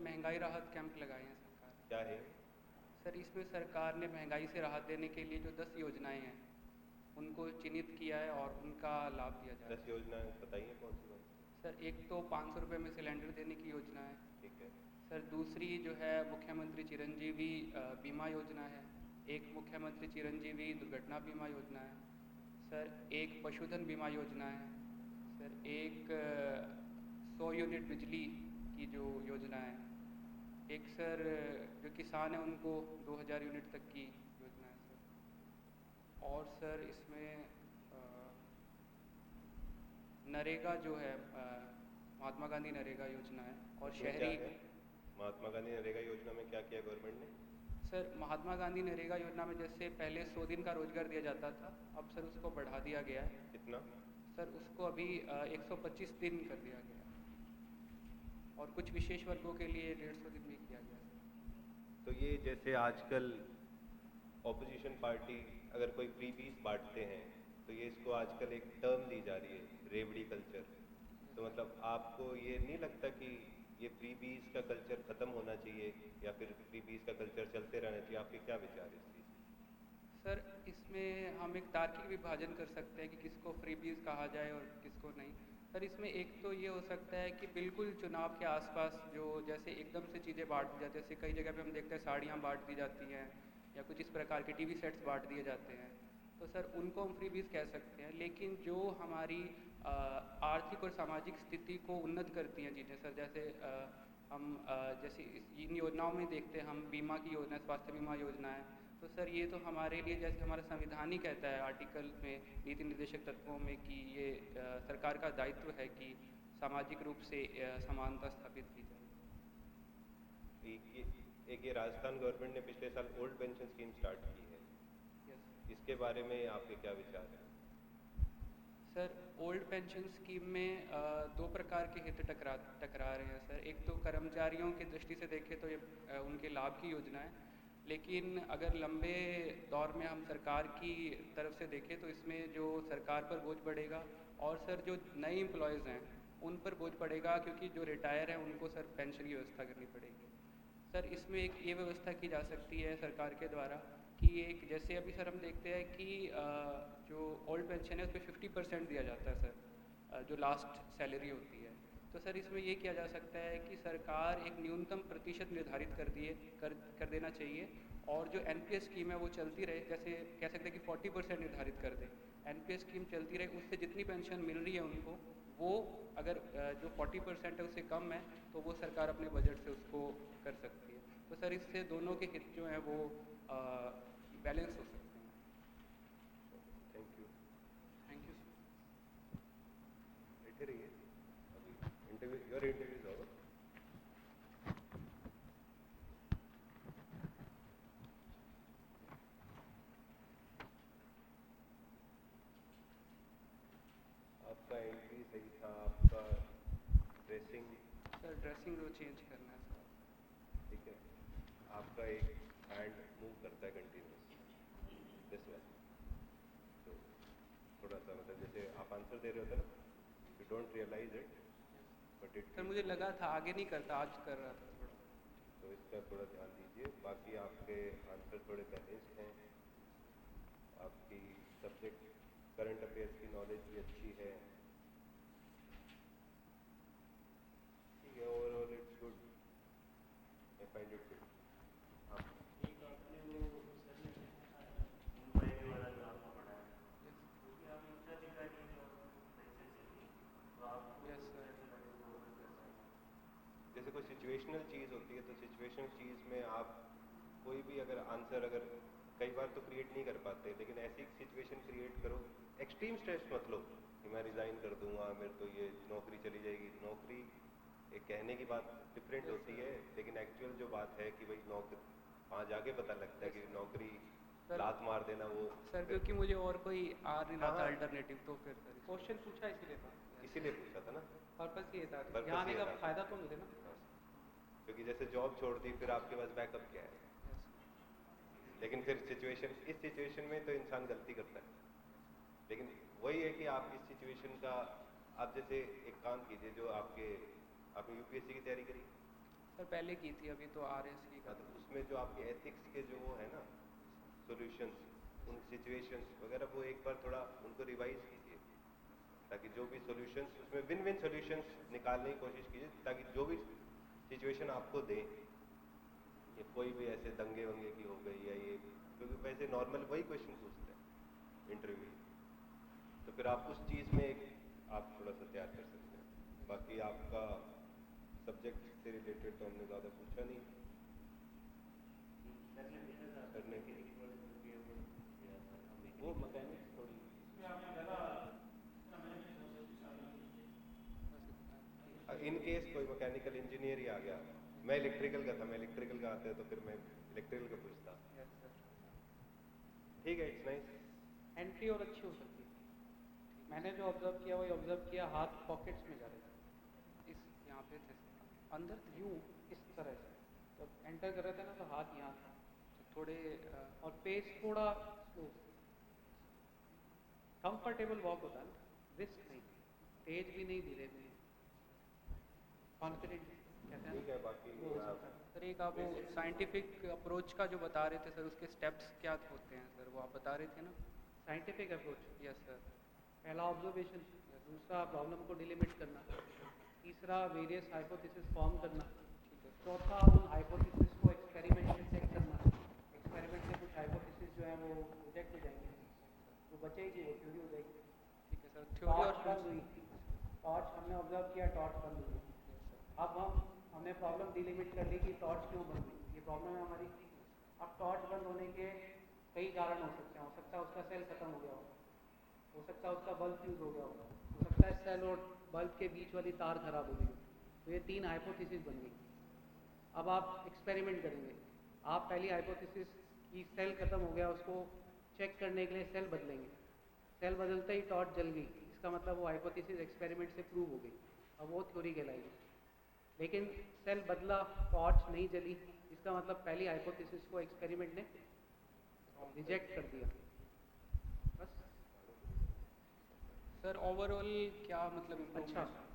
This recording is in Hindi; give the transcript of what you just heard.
महंगाई राहत कैंप लगाए हैं सरकार ने। क्या है? सर इसमें सरकार ने महंगाई से राहत देने के लिए जो 10 योजनाएं हैं उनको चिन्हित किया है और उनका लाभ दिया जा रहा 10 है। योजनाएं बताइए कौन सी कौन सी। सर एक तो 500 रुपये में सिलेंडर देने की योजना है। ठीक है। सर दूसरी जो है मुख्यमंत्री चिरंजीवी बीमा योजना है। एक मुख्यमंत्री चिरंजीवी दुर्घटना बीमा योजना है। सर एक पशुधन बीमा योजना है। सर एक 100 यूनिट बिजली की जो योजना है। एक सर जो किसान है उनको 2000 यूनिट तक की योजना है सर। और सर इसमें नरेगा जो है महात्मा गांधी नरेगा योजना है और उसमें क्या शहरी। है? महात्मा गांधी नरेगा योजना में क्या किया गवर्नमेंट ने? सर महात्मा गांधी नरेगा योजना में जैसे पहले 100 दिन का रोजगार दिया जाता था, अब सर उसको बढ़ा दिया गया है। कितना? सर उसको अभी 125 दिन कर दिया गया है और कुछ विशेष वर्गों के लिए 150 दिन भी किया गया है। तो ये जैसे आजकल ऑपोजिशन पार्टी अगर कोई फ्रीबीज बांटते हैं तो ये इसको आजकल एक टर्म दी जा रही है, रेवड़ी कल्चर। तो मतलब आपको ये नहीं लगता कि ये फ्रीबीज का कल्चर खत्म होना चाहिए या फिर फ्रीबीज का कल्चर चलते रहना चाहिए? आपके क्या विचार है इस चीज़? सर इसमें हम एक तार्किक विभाजन कर सकते हैं कि किसको फ्रीबीज कहा जाए और किसको नहीं। सर इसमें एक तो ये हो सकता है कि बिल्कुल चुनाव के आसपास जो जैसे एकदम से चीज़ें बांट दी जाती है, जैसे कई जगह पे हम देखते हैं साड़ियाँ बांट दी जाती हैं या कुछ इस प्रकार के टीवी सेट्स बांट दिए जाते हैं, तो सर उनको हम फ्रीबीज कह सकते हैं। लेकिन जो हमारी आर्थिक और सामाजिक स्थिति को उन्नत करती हैं चीज़ें सर, जैसे हम जैसे इन योजनाओं में देखते हैं हम बीमा की योजना, स्वास्थ्य बीमा योजना है, तो सर ये तो हमारे लिए जैसे हमारा संविधान ही कहता है आर्टिकल में नीति निर्देशक तत्वों में कि ये सरकार का दायित्व है कि सामाजिक रूप से समानता स्थापित की जाए। एक ये राजस्थान गवर्नमेंट ने पिछले साल ओल्ड पेंशन स्कीम स्टार्ट की है, यस इसके बारे में आपके क्या विचार हैं? सर ओल्ड पेंशन स्कीम में दो प्रकार के हित टकरा रहे हैं सर। एक तो कर्मचारियों की दृष्टि से देखें तो ये उनके लाभ की योजना है, लेकिन अगर लंबे दौर में हम सरकार की तरफ से देखें तो इसमें जो सरकार पर बोझ पड़ेगा और सर जो नए एम्प्लॉयज़ हैं उन पर बोझ पड़ेगा, क्योंकि जो रिटायर हैं उनको सर पेंशन की व्यवस्था करनी पड़ेगी। सर इसमें एक ये व्यवस्था की जा सकती है सरकार के द्वारा कि एक जैसे अभी सर हम देखते हैं कि जो ओल्ड पेंशन है उस पर 50% दिया जाता है सर, जो लास्ट सैलरी होती है। तो सर इसमें ये किया जा सकता है कि सरकार एक न्यूनतम प्रतिशत निर्धारित कर देना चाहिए और जो एनपीएस स्कीम है वो चलती रहे, जैसे कह सकते हैं कि 40% निर्धारित कर दे। एनपीएस स्कीम चलती रहे, उससे जितनी पेंशन मिल रही है उनको वो अगर जो 40% है उससे कम है तो वो सरकार अपने बजट से उसको कर सकती है। तो सर इससे दोनों के हित जो हैं वो बैलेंस हो सकते हैं। Thank you. Thank you sir. बैठे रहिए, अभी इंटरव्यू योर इंटरव्यूज होगा। आपका एंट्री सही था, आपका ड्रेसिंग सर ड्रेसिंग रो चेंज करना है सर। ठीक है, आपका एक हैंड मूव करता है कंटिन्यूस दिस वे, तो थोड़ा सा मतलब जैसे आप आंसर दे रहे होते ना, you don't realise it but it sir keeps मुझे लगा मूविंग। था आगे नहीं करता, आज कर रहा था थोड़ा। तो इसका थोड़ा ध्यान दीजिए। बाकी आपके आंसर थोड़े बैलेंस्ड हैं, आपकी सब्जेक्ट करंट अफेयर्स की नॉलेज भी अच्छी है। ठीक है, overall it's good, I find it good. हाँ। एक आपने वो सर ने बताया मुंबई वाला जो आपने पढ़ाया, यस क्योंकि आप उच्चाधिकारी हैं जो आपको परीक्षा चाहिए, तो आपको यस सर। कैसे लगे वो कैसे? जैसे कोई सिचुएशनल चीज़ होती है तो सिचुएशनल चीज़ में आप कोई भी अगर आंसर अगर कई बार तो क्रिएट नहीं कर पाते, लेकिन ऐसी सिचुएशन क्रिएट करो, एक्सट्रीम स्ट्रेस मत लो कि मैं रिज़ाइन कर दूंगा, मेरे तो ये नौकरी चली जाएगी। नौकरी एक कहने की बात डिफरेंट यस होती सर। है, लेकिन एक्चुअल जो बात है कि भाई नौकरी वहाँ जाके पता लगता है यस कि सर। नौकरी सर लात मार देना वो सर फिर। क्योंकि मुझे और कोई आ नहीं हाँ रहा था हाँ, अल्टरनेटिव, तो फिर सर क्वेश्चन पूछा इसीलिए था। यस इसीलिए पूछा था ना। पर्पस ये था यहाँ पर्पस आने ये का था। फायदा तो मिले ना। हाँ, क्योंकि जैसे जॉब छोड़ दी फिर आपके पास बैकअप क्या है? यस लेकिन फिर सिचुएशन, इस सिचुएशन में तो इंसान गलती करता है, लेकिन वही है कि आप इस सिचुएशन का, आप जैसे एक काम कीजिए जो आपके, आपने यूपीएससी की तैयारी करी? सर पहले की थी, अभी तो RS की हाँ, कर तो उसमें जो आपके एथिक्स के जो वो है ना सॉल्यूशंस, उन सिचुएशंस वगैरह, वो एक बार थोड़ा उनको रिवाइज कीजिए, ताकि जो भी सॉल्यूशंस उसमें विन विन सॉल्यूशंस निकालने की कोशिश कीजिए, ताकि जो भी सिचुएशन आपको दें, ये कोई भी ऐसे दंगे वंगे की हो गई या ये, क्योंकि वैसे नॉर्मल वही क्वेश्चन पूछते हैं इंटरव्यू, तो फिर आप उस चीज़ में एक आप थोड़ा सा तैयार कर सकते हैं। बाकी आपका सब्जेक्ट से रिलेटेड तो हमने ज़्यादा पूछा नहीं। सर ने पूछा था सर ने वो मैकेनिक्स थोड़ी इन केस कोई मैकेनिकल इंजीनियर ही आ गया, मैं इलेक्ट्रिकल का था, मैं इलेक्ट्रिकल का आते तो फिर मैं इलेक्ट्रिकल का पूछता। Yes sir. ठीक है, इट्स नाइस। एंट्री और अच्छी हो सकती है। मैंने जो ऑब्जर्व किया वही ऑब्जर्व किया, हाथ पॉकेट्स में जा रहे थे इस यहाँ पे थे सर, अंदर यूँ इस तरह से, जब एंटर कर रहे थे ना तो हाथ यहाँ था, तो थोड़े और पेस थोड़ा स्लो, कंफर्टेबल वॉक होता है ना, रिस्क नहीं, तेज भी नहीं धीरे भी नहीं, कॉन्फिडेंट कहते हैं ठीक है, बाकी वो हो सकता है। सर एक आप वो साइंटिफिक अप्रोच का जो बता रहे थे सर, उसके स्टेप्स क्या होते हैं सर, वो आप बता रहे थे ना? Scientific approach, yes sir. पहला ऑब्जर्वेशन, दूसरा प्रॉब्लम को डिलिमिट करना, तीसरा वेरियस हाइपोथेसिस फॉर्म करना, ठीक है। चौथा उन हाइपोथेसिस को एक्सपेरिमेंट में चेक करना, एक्सपेरिमेंट में कुछ हाइपोथेसिस जो है वो रिजेक्ट हो जाएंगे, जो बचेगी वो थ्योरी हो जाएगी। ठीक है सर, थ्योरी और टॉर्च बंद हुई, टॉर्च हमने ऑब्जर्व किया, टॉर्च बंद हुई, अब हमने प्रॉब्लम डिलिमिट कर ली कि टॉर्च क्यों बंद हुई, ये प्रॉब्लम है हमारी। अब टॉर्च बंद होने के कई कारण हो सकते हैं, हो सकता है उसका सेल खत्म हो गया हो सकता है उसका बल्ब फ्यूज हो गया हो सकता है सेल और बल्ब के बीच वाली तार खराब हो गई हो। तो ये 3 हाइपोथेसिस बन गई। अब आप एक्सपेरिमेंट करेंगे, आप पहली हाइपोथेसिस की सेल खत्म हो गया उसको चेक करने के लिए सेल बदलेंगे, सेल बदलते ही टॉर्च जल गई, इसका मतलब वो हाइपोथेसिस एक्सपेरिमेंट से प्रूव हो गई, अब वो थ्योरी कहलाएगी। लेकिन सेल बदला, टॉर्च नहीं जली, इसका मतलब पहली हाइपोथेसिस को एक्सपेरिमेंट ने रिजेक्ट कर दिया। बस सर ओवरऑल क्या मतलब अच्छा, improvement?